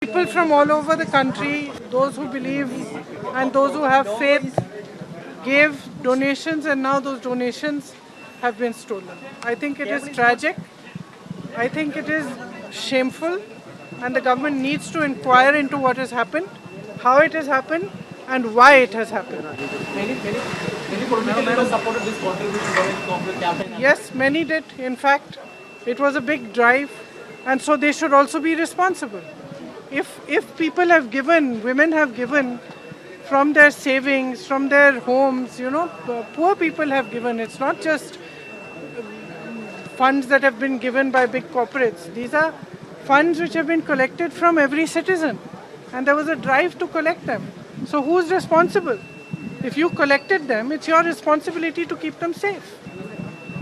People from all over the country, those who believe and those who have faith, gave donations, and now those donations have been stolen. I think it is tragic. I think it is shameful, and the government needs to inquire into what has happened, how it has happened, and why it has happened. Many political leaders supported this contribution by the Congress campaign. Yes, many did. In fact, it was a big drive, and so they should also be responsible. If people have given, women have given from their savings, from their homes, poor people have given. It's not just funds that have been given by big corporates. These are funds which have been collected from every citizen, and there was a drive to collect them. So who's responsible? If you collected them, it's your responsibility to keep them safe.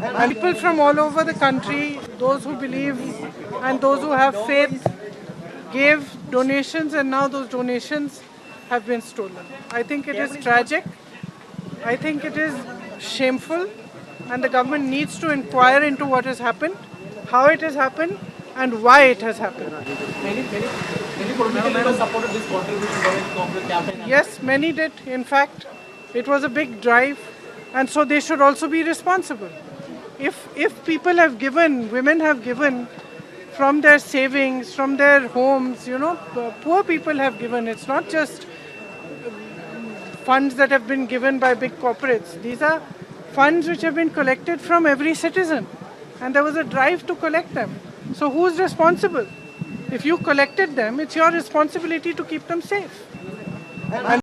And people from all over the country, those who believe and those who have faith, gave donations, and now those donations have been stolen. I think it is tragic. I think it is shameful, and the government needs to inquire into what has happened, how it has happened, and why it has happened. Many political leaders supported this contribution by the Congress campaign. Yes, many did. In fact, it was a big drive, and so they should also be responsible. If people have given, women have given from their savings, from their homes, poor people have given. It's not just funds that have been given by big corporates. These are funds which have been collected from every citizen, and there was a drive to collect them. So who's responsible? If you collected them, it's your responsibility to keep them safe.